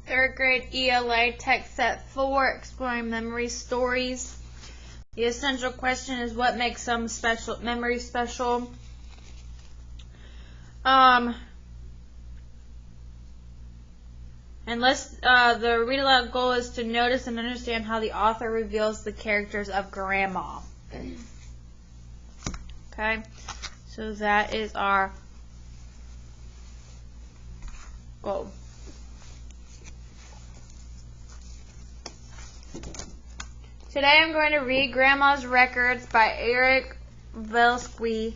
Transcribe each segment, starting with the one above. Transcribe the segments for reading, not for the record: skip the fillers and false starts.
Third grade ELA text set 4, exploring memory stories. The essential question is, what makes some memory special? And the read aloud goal is to notice and understand how the author reveals the characters of Grandma. Okay, so that is our goal. Today I'm going to read Grandma's Records by Eric Velsky.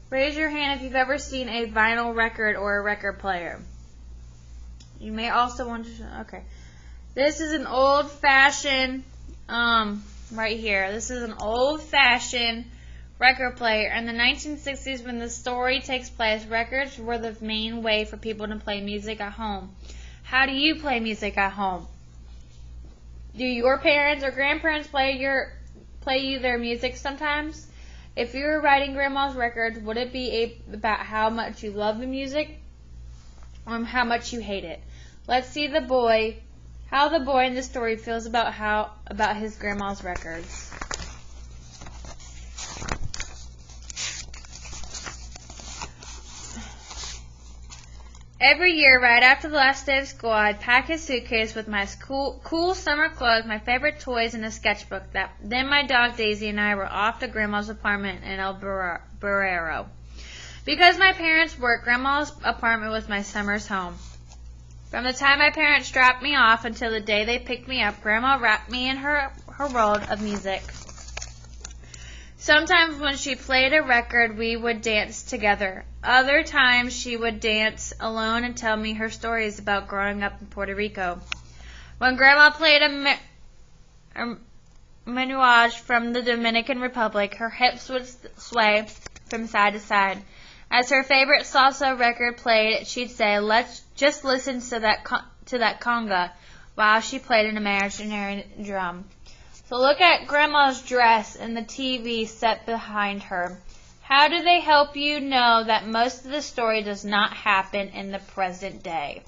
Raise your hand if you've ever seen a vinyl record or a record player. You may also want to, okay. This is an old-fashioned, right here. This is an old-fashioned record player. In the 1960s, when the story takes place, records were the main way for people to play music at home. How do you play music at home? Do your parents or grandparents play you their music sometimes? If you were writing Grandma's Records, would it be about how much you love the music or how much you hate it? Let's see how the boy in the story feels about his grandma's records. Every year, right after the last day of school, I'd pack his suitcase with my cool summer clothes, my favorite toys, and a sketchbook. Then my dog Daisy and I were off to Grandma's apartment in El Barrero. Because my parents worked, Grandma's apartment was my summer's home. From the time my parents dropped me off until the day they picked me up, Grandma wrapped me in her world of music. Sometimes when she played a record, we would dance together. Other times she would dance alone and tell me her stories about growing up in Puerto Rico. When Grandma played a menuage from the Dominican Republic, her hips would sway from side to side. As her favorite salsa record played, she'd say, "Let's just listen to that conga," while she played an imaginary drum. So look at Grandma's dress and the TV set behind her. How do they help you know that most of the story does not happen in the present day?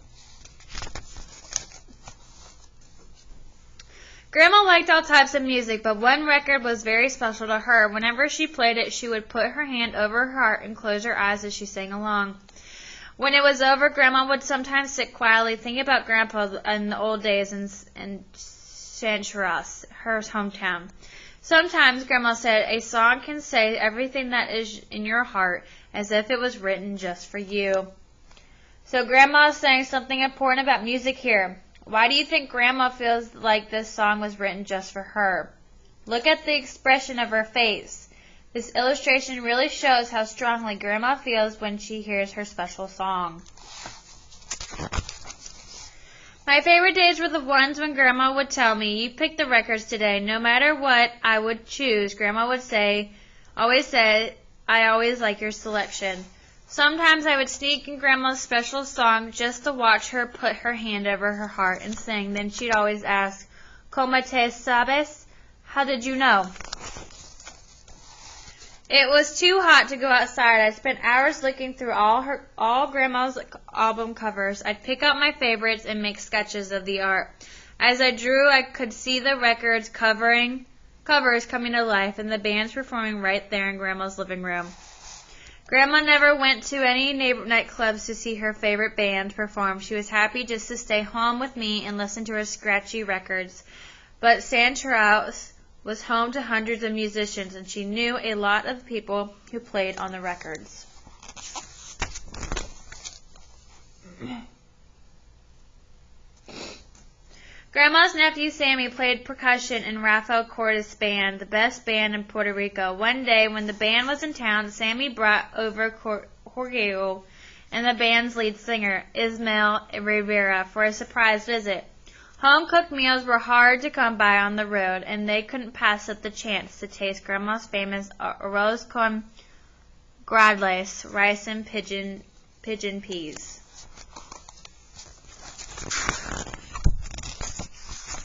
Grandma liked all types of music, but one record was very special to her. Whenever she played it, she would put her hand over her heart and close her eyes as she sang along. When it was over, Grandma would sometimes sit quietly, thinking about Grandpa in the old days in Sanchuras, her hometown. Sometimes, Grandma said, a song can say everything that is in your heart as if it was written just for you. So Grandma is saying something important about music here. Why do you think Grandma feels like this song was written just for her? Look at the expression of her face. This illustration really shows how strongly Grandma feels when she hears her special song. My favorite days were the ones when Grandma would tell me, "You picked the records today. No matter what I would choose," Grandma would always say, "I always like your selection." Sometimes I would sneak in Grandma's special song just to watch her put her hand over her heart and sing. Then she'd always ask, "¿Cómo te sabes?" How did you know? It was too hot to go outside. I spent hours looking through all Grandma's album covers. I'd pick out my favorites and make sketches of the art. As I drew, I could see the records covers coming to life and the bands performing right there in Grandma's living room. Grandma never went to any nightclubs to see her favorite band perform. She was happy just to stay home with me and listen to her scratchy records. But Sanchuras was home to hundreds of musicians, and she knew a lot of people who played on the records. Grandma's nephew Sammy played percussion in Rafael Cordes' band, the best band in Puerto Rico. One day, when the band was in town, Sammy brought over Jorge and the band's lead singer, Ismael Rivera, for a surprise visit. Home-cooked meals were hard to come by on the road, and they couldn't pass up the chance to taste Grandma's famous arroz con gradles, rice and pigeon peas.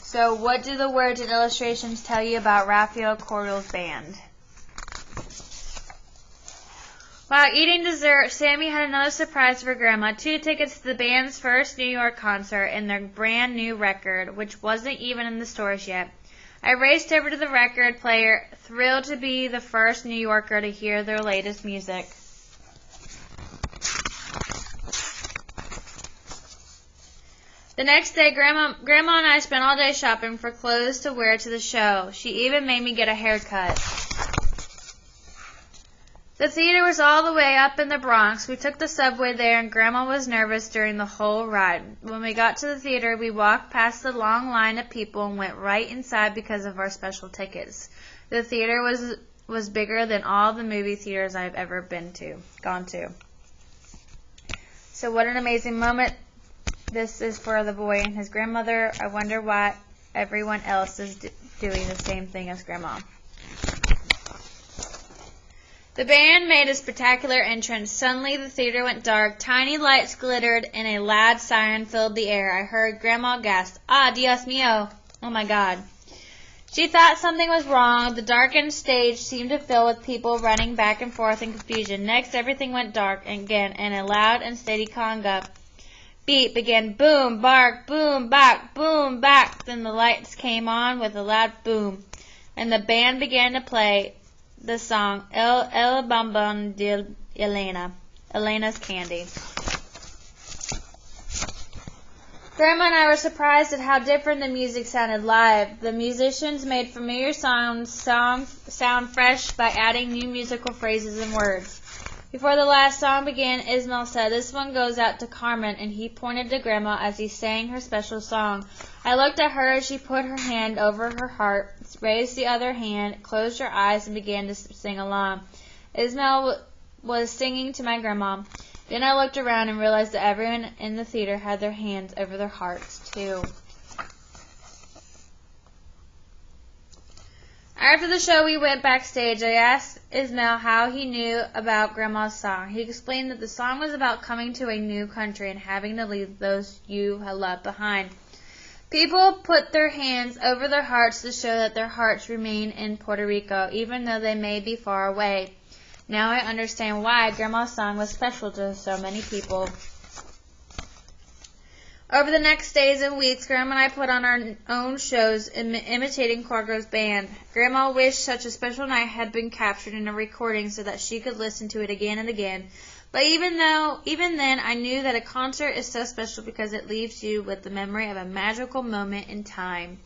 So what do the words and illustrations tell you about Rafael Cordes' band? While eating dessert, Sammy had another surprise for Grandma. 2 tickets to the band's first New York concert and their brand new record, which wasn't even in the stores yet. I raced over to the record player, thrilled to be the first New Yorker to hear their latest music. The next day, Grandma and I spent all day shopping for clothes to wear to the show. She even made me get a haircut. The theater was all the way up in the Bronx. We took the subway there, and Grandma was nervous during the whole ride. When we got to the theater, we walked past the long line of people and went right inside because of our special tickets. The theater was bigger than all the movie theaters I've ever gone to. So what an amazing moment. This is for the boy and his grandmother. I wonder why everyone else is doing the same thing as Grandma. The band made a spectacular entrance. Suddenly the theater went dark. Tiny lights glittered and a loud siren filled the air. I heard Grandma gasp, "Ah, Dios mío!" Oh my God. She thought something was wrong. The darkened stage seemed to fill with people running back and forth in confusion. Next, everything went dark again, and a loud and steady conga beat began. Boom, bark, boom, back, boom, back. Then the lights came on with a loud boom, and the band began to play the song El Bombón de Elena, Elena's Candy. Grandma and I were surprised at how different the music sounded live. The musicians made familiar sounds sound fresh by adding new musical phrases and words. Before the last song began, Ismael said, "This one goes out to Carmen," and he pointed to Grandma as he sang her special song. I looked at her as she put her hand over her heart, raised the other hand, closed her eyes, and began to sing along. Ismael was singing to my grandma. Then I looked around and realized that everyone in the theater had their hands over their hearts, too. After the show, we went backstage. I asked Ismael how he knew about Grandma's song. He explained that the song was about coming to a new country and having to leave those you had left behind. People put their hands over their hearts to show that their hearts remain in Puerto Rico, even though they may be far away. Now I understand why Grandma's song was special to so many people. Over the next days and weeks, Grandma and I put on our own shows imitating Corgo's band. Grandma wished such a special night had been captured in a recording so that she could listen to it again and again. But even then, I knew that a concert is so special because it leaves you with the memory of a magical moment in time.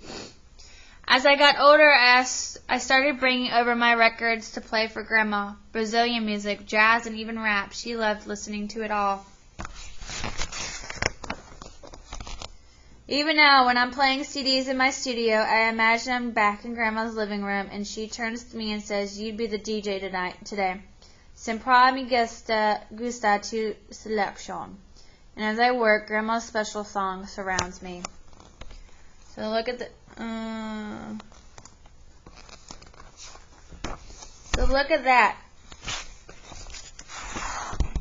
As I got older, I started bringing over my records to play for Grandma. Brazilian music, jazz, and even rap. She loved listening to it all. Even now, when I'm playing CDs in my studio, I imagine I'm back in Grandma's living room, and she turns to me and says, "You'd be the DJ today. Sempre me gusta tu selection." And as I work, Grandma's special song surrounds me. So look at that.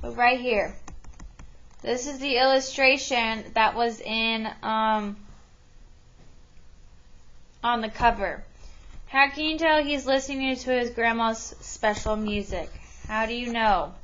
Look right here. This is the illustration that was in on the cover. How can you tell he's listening to his grandma's special music? How do you know?